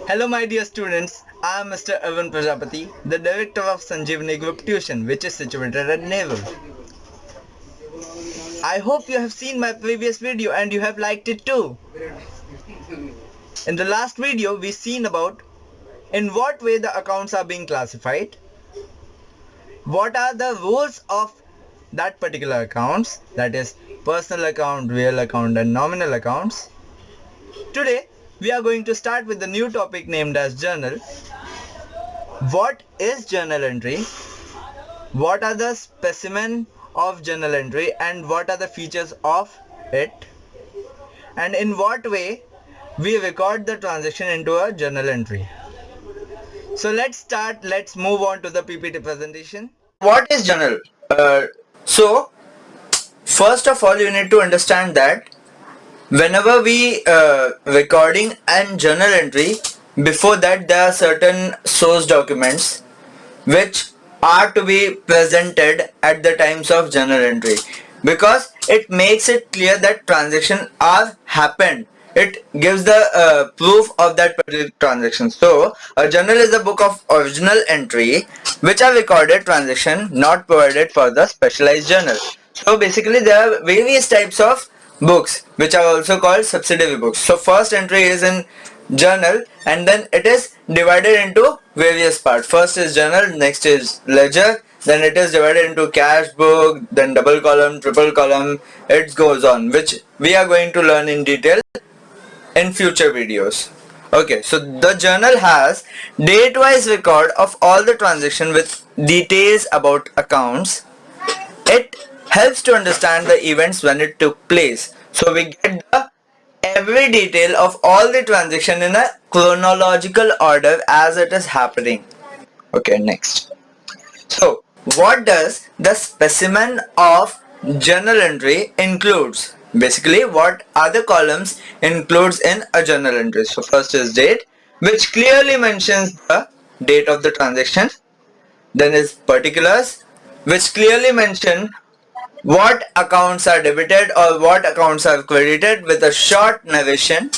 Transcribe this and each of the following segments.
Hello my dear students, I am Mr. Evan Prajapati, the director of Sanjeevani Group Tuition which is situated at Naval. I hope you have seen my previous video and you have liked it too. In the last video we seen about in what way the accounts are being classified, what are the rules of that particular accounts, that is personal account, real account and nominal accounts. Today we are going to start with the new topic named as journal. What is journal entry? What are the specimen of journal entry and what are the features of it? And in what way we record the transaction into a journal entry? So let's move on to the PPT presentation. What is journal? So first of all you need to understand that whenever we recording and journal entry, before that there are certain source documents which are to be presented at the times of journal entry, because it makes it clear that transaction are happened. It gives the proof of that particular transaction. So a journal is a book of original entry which are recorded transaction not provided for the specialized journal. So basically there are various types of books which are also called subsidiary books. So first entry is in journal and then it is divided into various parts. First is journal, next is ledger, then it is divided into cash book, then double column, triple column, it goes on, which we are going to learn in detail in future videos. Okay, so the journal has date wise record of all the transaction with details about accounts. It helps to understand the events when it took place. So we get the every detail of all the transaction in a chronological order as it is happening. Okay, next. So what does the specimen of journal entry includes? Basically what are the columns includes in a journal entry? So first is date, which clearly mentions the date of the transaction. Then is particulars, which clearly mention what accounts are debited or what accounts are credited with a short narration.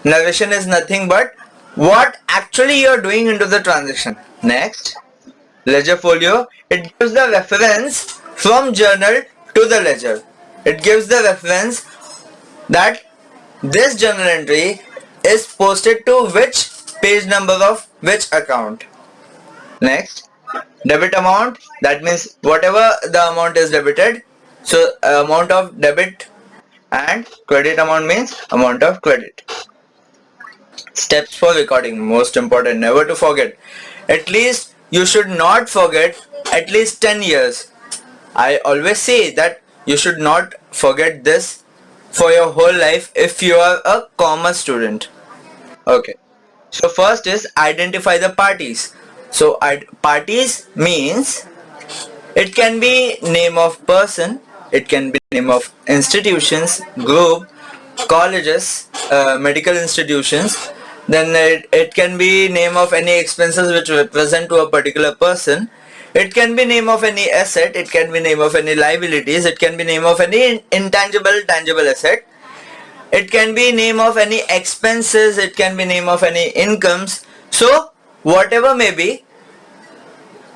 Narration is nothing but what actually you are doing into the transaction. Next, ledger folio. It gives the reference from journal to the ledger. It gives the reference that this journal entry is posted to which page number of which account. Next, debit amount, that means whatever the amount is debited, so amount of debit, and credit amount means amount of credit. Steps for recording, most important, never to forget. At least you should not forget at least 10 years. I always say that you should not forget this for your whole life if you are a commerce student. Okay. So first is identify the parties. So parties means it can be name of person, it can be name of institutions, group, colleges, medical institutions. Then it can be name of any expenses which represent to a particular person. It can be name of any asset, it can be name of any liabilities, it can be name of any intangible, tangible asset. It can be name of any expenses, it can be name of any incomes. So whatever may be,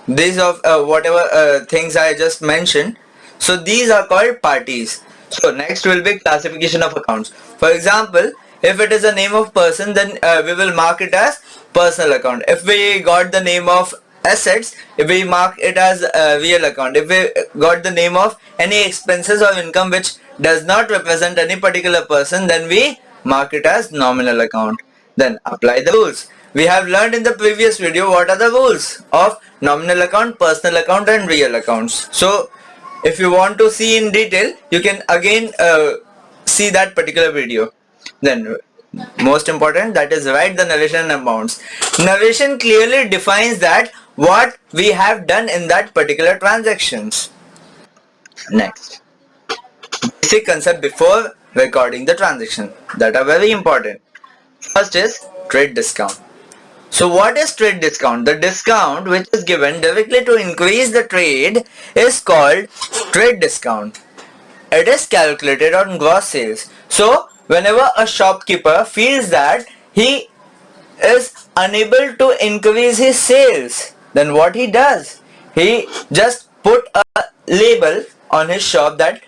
these of whatever things I just mentioned, so these are called parties. So next will be classification of accounts. For example, if it is a name of person, then we will mark it as personal account. If we got the name of assets, if we mark it as a real account. If we got the name of any expenses or income which does not represent any particular person, then we mark it as nominal account. Then apply the rules. We have learned in the previous video what are the rules of nominal account, personal account and real accounts. So if you want to see in detail, you can again see that particular video. Then most important, that is write the narration amounts. Narration clearly defines that what we have done in that particular transactions. Next, basic concept before recording the transaction that are very important. First is trade discount. So what is trade discount? The discount which is given directly to increase the trade is called trade discount. It is calculated on gross sales. So whenever a shopkeeper feels that he is unable to increase his sales, then what he does? He just put a label on his shop that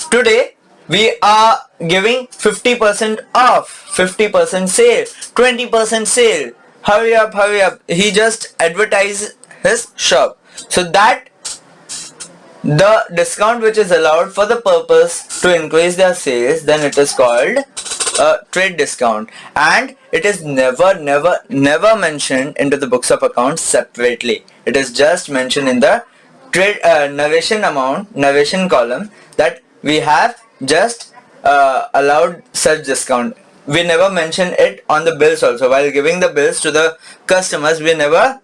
today we are giving 50% off, 50% sale, 20% sale. Hurry up, hurry up. He just advertises his shop. So that the discount which is allowed for the purpose to increase their sales, then it is called a trade discount, and it is never mentioned into the books of accounts separately. It is just mentioned in the trade narration column that we have just allowed such discount. We never mention it on the bills also. While giving the bills to the customers, we never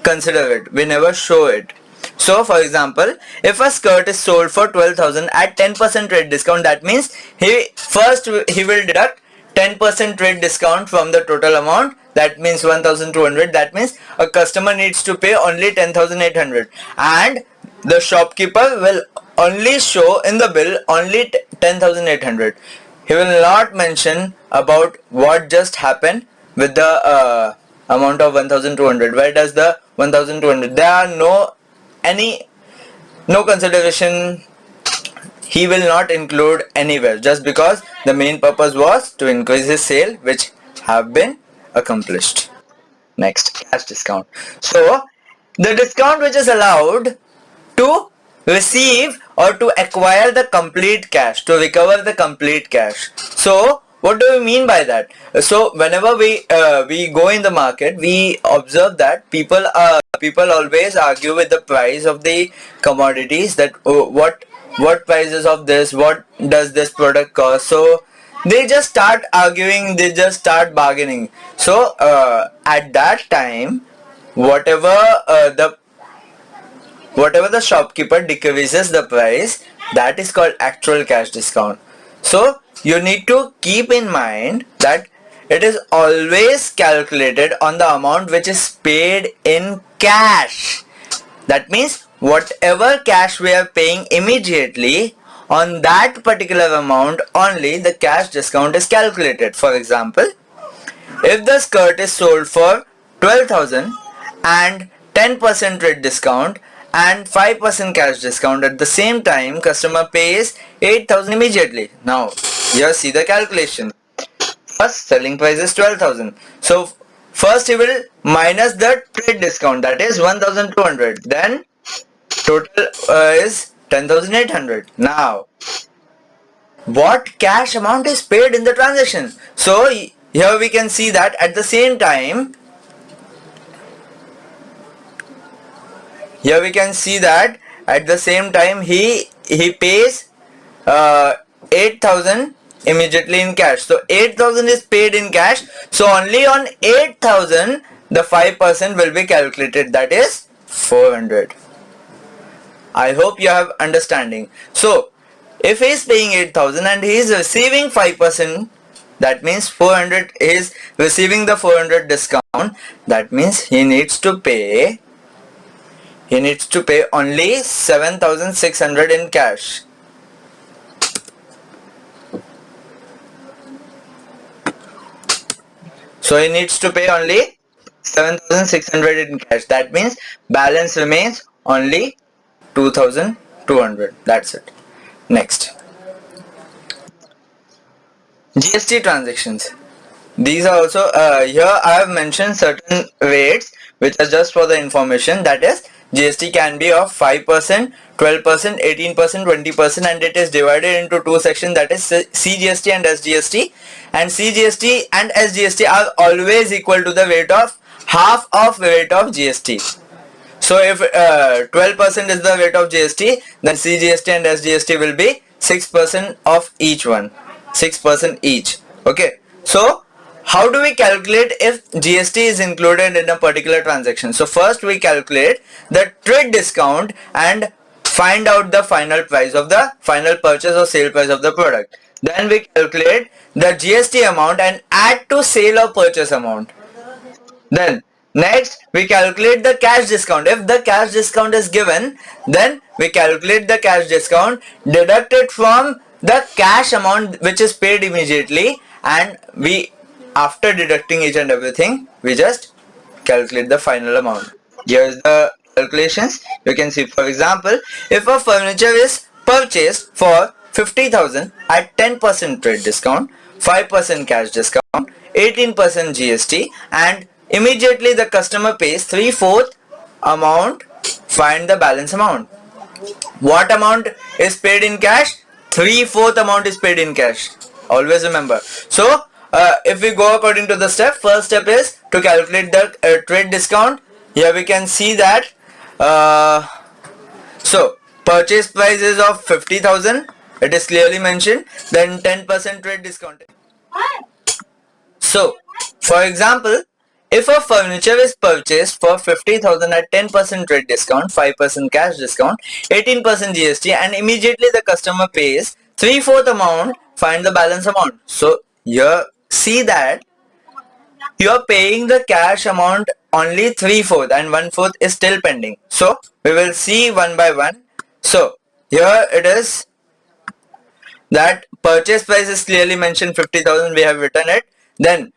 consider it, we never show it. So for example, if a skirt is sold for 12,000 at 10% trade discount, that means he will deduct 10% trade discount from the total amount, that means 1,200. That means a customer needs to pay only 10,800, and the shopkeeper will only show in the bill only 10,800. He will not mention about what just happened with the amount of 1,200. Where does the 1,200? There are no consideration. He will not include anywhere, just because the main purpose was to increase his sale, which have been accomplished. Next, cash discount. So the discount which is allowed to receive or to acquire the complete cash, to recover the complete cash. So what do we mean by that? So whenever we go in the market, we observe that people always argue with the price of the commodities, that what prices of this, what does this product cost. So they just start arguing, they just start bargaining. So at that time, whatever the whatever the shopkeeper decreases the price, that is called actual cash discount. So you need to keep in mind that it is always calculated on the amount which is paid in cash. That means whatever cash we are paying immediately, on that particular amount only the cash discount is calculated. For example, if the skirt is sold for 12,000 and 10% trade discount and 5% cash discount, at the same time customer pays 8,000 immediately. Now here see the calculation. First selling price is 12,000. So first he will minus the trade discount, that is 1,200. Then total is 10,800. Now what cash amount is paid in the transaction? So here we can see that at the same time, he pays 8,000 immediately in cash. So 8,000 is paid in cash. So only on 8,000 the 5% will be calculated, that is 400. I hope you have understanding. So if he is paying 8,000 and he is receiving 5%, that means 400, he is receiving the 400 discount. That means he needs to pay only 7,600 in cash. So he needs to pay only 7,600 in cash. That means balance remains only 2,200. That's it. Next, GST transactions. These are also here I have mentioned certain rates which are just for the information. That is, GST can be of 5%, 12%, 18%, 20%, and it is divided into two sections, that is CGST and SGST. And CGST and SGST are always equal to the rate of half of rate of GST. So if 12% is the rate of GST, then CGST and SGST will be 6% of each one, 6% each. Okay. So how do we calculate if GST is included in a particular transaction? So first we calculate the trade discount and find out the final price of the final purchase or sale price of the product. Then we calculate the GST amount and add to sale or purchase amount. Then next we calculate the cash discount. If the cash discount is given, then we calculate the cash discount, deduct it from the cash amount which is paid immediately, and we after deducting each and everything, we just calculate the final amount. Here's the calculations. You can see, for example, if a furniture is purchased for 50,000 at 10% trade discount, 5% cash discount, 18% GST, and immediately the customer pays 3/4 amount, find the balance amount. What amount is paid in cash? 3/4 amount is paid in cash. Always remember. So, if we go according to the step, first step is to calculate the trade discount. Here we can see that. So, purchase price is of 50,000. It is clearly mentioned. Then 10% trade discount. So, for example, if a furniture is purchased for 50,000 at 10% trade discount, 5% cash discount, 18% GST, and immediately the customer pays 3/4 amount, find the balance amount. So, here see that you are paying the cash amount only 3/4 and 1/4 is still pending. So, we will see one by one. So, here it is that purchase price is clearly mentioned 50,000, we have written it. Then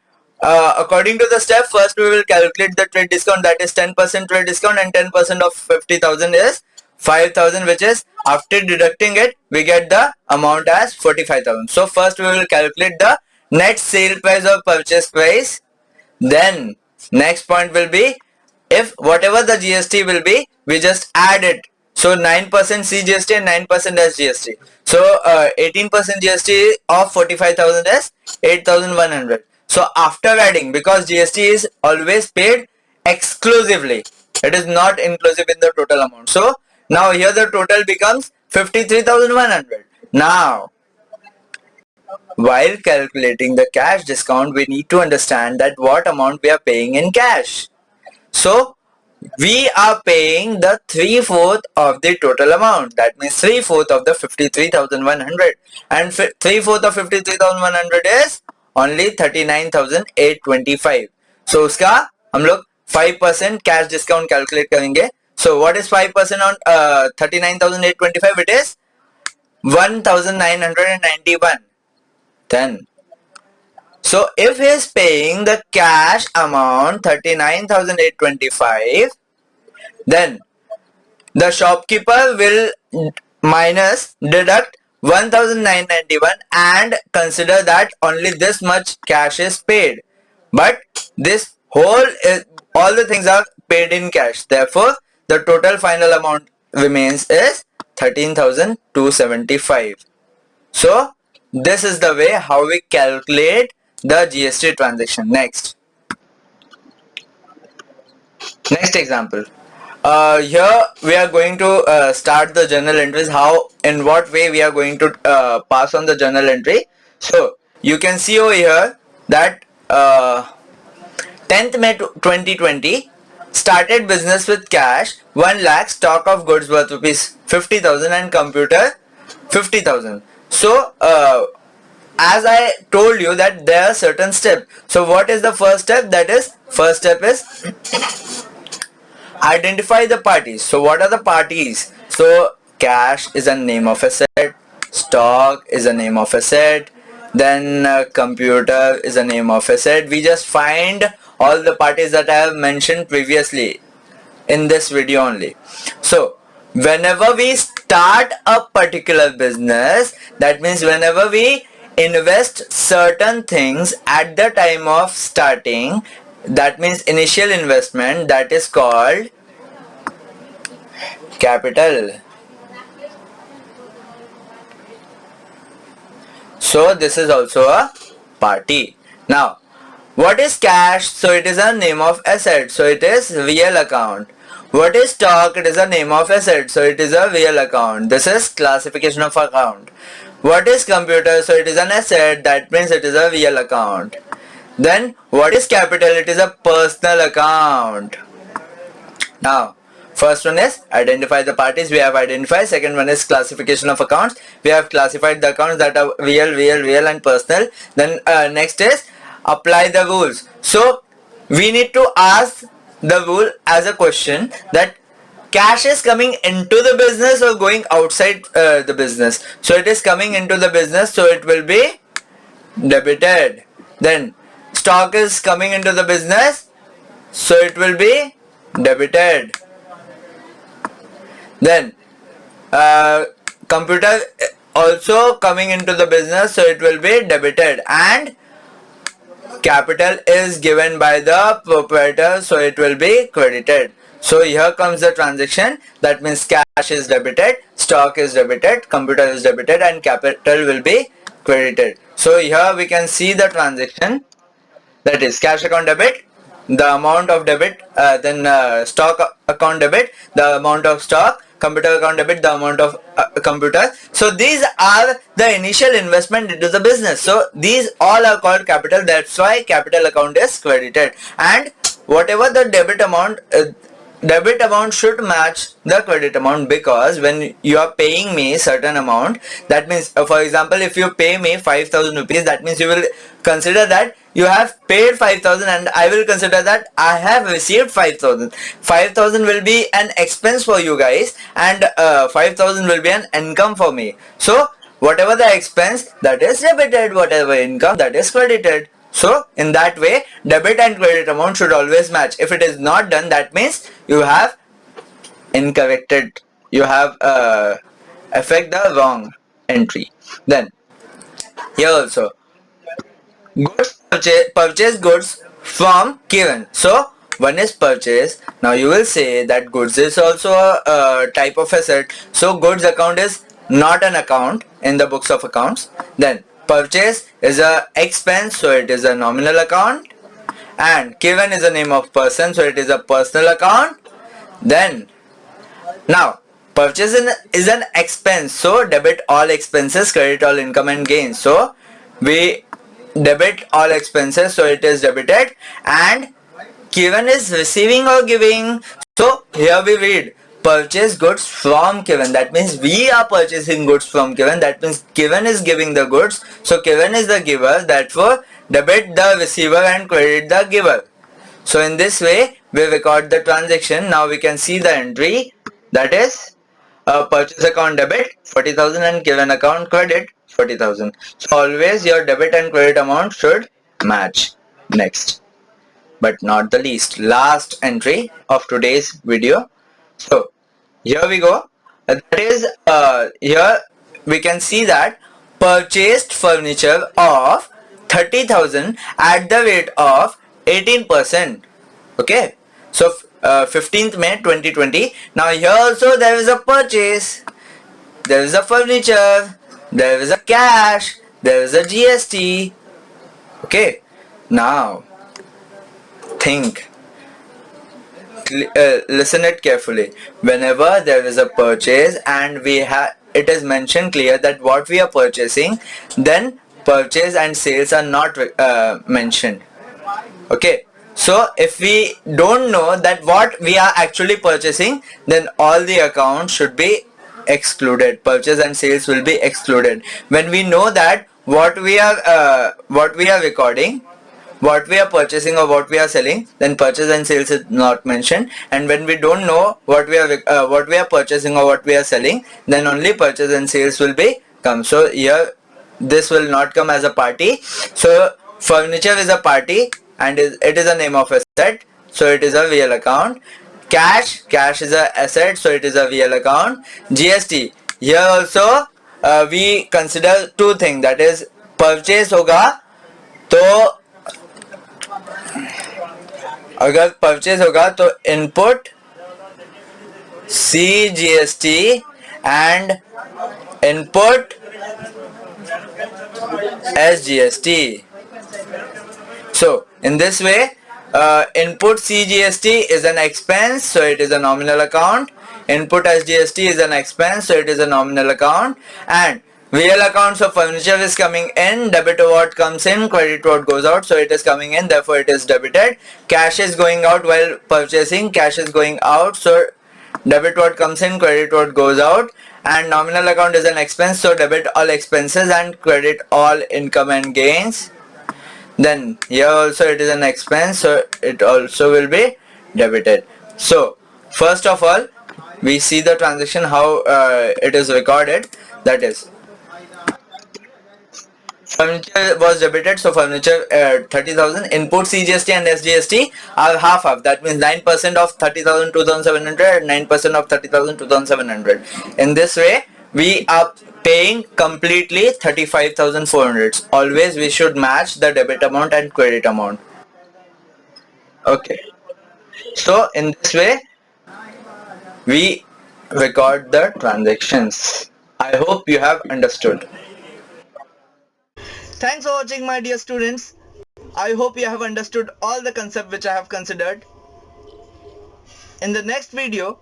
according to the step, first we will calculate the trade discount, that is 10% trade discount, and 10% of 50,000 is 5,000, which is after deducting it we get the amount as 45,000. So first we will calculate the net sale price or purchase price. Then next point will be, if whatever the GST will be, we just add it. So 9% CGST and 9% as GST. So 18% GST of 45,000 is 8,100. So after adding, because GST is always paid exclusively, it is not inclusive in the total amount. So now here the total becomes 53,100. Now, while calculating the cash discount, we need to understand that what amount we are paying in cash. So we are paying the 3/4 of the total amount. That means 3/4 of the 53,100, and 3/4 of 53,100 is only 39,825. So उसका हम लोग 5% cash discount calculate करेंगे. So what is 5% on 39,825? It is 1,991. Then, so if he is paying the cash amount 39,825, then the shopkeeper will deduct 1,991 and consider that only this much cash is paid. But this whole all the things are paid in cash. Therefore, the total final amount remains is 13,275. So this is the way how we calculate the GST transaction. Next example. Here we are going to start the journal entries. How, in what way we are going to pass on the journal entry. So you can see over here that 10th May 2020 started business with cash 1 lakh, stock of goods worth rupees 50,000 and computer 50,000. So as I told you that there are certain steps. So what is the first step? That is, first step is identify the parties. So what are the parties? So cash is a name of asset, stock is a name of asset, then computer is a name of asset. We just find all the parties that I have mentioned previously in this video only. So whenever we start a particular business, that means whenever we invest certain things at the time of starting, that means initial investment, that is called capital. So this is also a party. Now what is cash? So it is a name of asset, so it is real account. What is stock? It is a name of asset, so it is a real account. This is classification of account. What is computer? So it is an asset, that means it is a real account. Then what is capital? It is a personal account. Now first one is identify the parties, we have identified. Second one is classification of accounts, we have classified the accounts that are real and personal. Then next is apply the rules. So we need to ask the rule as a question that cash is coming into the business or going outside the business. So it is coming into the business, so it will be debited. Then stock is coming into the business, so it will be debited. Then computer also coming into the business, so it will be debited, and capital is given by the proprietor, so it will be credited. So here comes the transaction. That means cash is debited, stock is debited, computer is debited, and capital will be credited. So here we can see the transaction, that is cash account debit, the amount of debit, then stock account debit, the amount of stock, computer account debit, the amount of computer. So these are the initial investment into the business. So these all are called capital. That's why capital account is credited, and whatever the debit amount should match the credit amount, because when you are paying me certain amount, that means for example, if you pay me 5,000 rupees, that means you will consider that you have paid 5,000 and I will consider that I have received 5,000. 5,000 will be an expense for you guys, and 5,000 will be an income for me. So whatever the expense, that is debited, whatever income, that is credited. So in that way, debit and credit amount should always match. If it is not done, that means you have incorrected, you have affect the wrong entry. Then here also, purchase goods from Kiran. So one is purchase. Now you will say that goods is also a type of asset. So goods account is not an account in the books of accounts. Then purchase is a expense, so it is a nominal account. And Kiran is a name of person, so it is a personal account. Then now purchase is an expense, so debit all expenses, credit all income and gains. So we debit all expenses, so it is debited. And Kiran is receiving or giving, so here we read purchase goods from Kiran. That means we are purchasing goods from Kiran. That means Kiran is giving the goods, so Kiran is the giver. Therefore debit the receiver and credit the giver. So in this way we record the transaction. Now we can see the entry, that is purchase account debit 40,000 and Kiran account credit 40,000. So always your debit and credit amount should match. Next, but not the least, last entry of today's video. So here we go. That is here we can see that purchased furniture of 30,000 at the rate of 18%. Okay, so 15th May 2020. Now here also there is a purchase, there is a furniture, there is a cash, there is a GST. Okay, now think, listen it carefully. Whenever there is a purchase and it is mentioned clear that what we are purchasing, then purchase and sales are not mentioned. Okay, so if we don't know that what we are actually purchasing, then all the accounts should be excluded. Purchase and sales will be excluded. When we know that what we are recording, what we are purchasing or what we are selling, then purchase and sales is not mentioned. And when we don't know what we are purchasing or what we are selling, then only purchase and sales will be come. So here this will not come as a party. So furniture is a party and it is a name of asset, so it is a real account. Cash is a asset, so it is a real account. GST, here also we consider two things, that is purchase होगा तो अगर purchase होगा तो input CGST and input SGST. So in this way, input CGST is an expense, so it is a nominal account. Input SGST is an expense, so it is a nominal account. And real accounts of furniture is coming in, debit what comes in, credit what goes out, so it is coming in, therefore it is debited. Cash is going out while purchasing, cash is going out, so debit what comes in, credit what goes out. And nominal account is an expense, so debit all expenses and credit all income and gains. Then here also it is an expense, so it also will be debited. So first of all, we see the transaction how it is recorded, that is Furniture was debited, so furniture 30,000. Input CGST and SGST are half. That means 9% of 30,000 2,700 and 9% of 30,000 2,700. In this way, we are paying completely 35,400. Always we should match the debit amount and credit amount. Okay. So in this way, we record the transactions. I hope you have understood. Thanks for watching, my dear students. I hope you have understood all the concepts which I have considered. In the next video,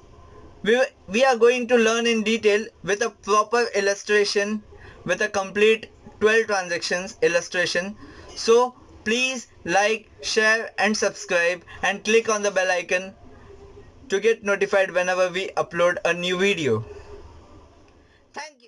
we are going to learn in detail with a proper illustration, with a complete 12 transactions illustration. So please like, share and subscribe and click on the bell icon to get notified whenever we upload a new video. Thank you.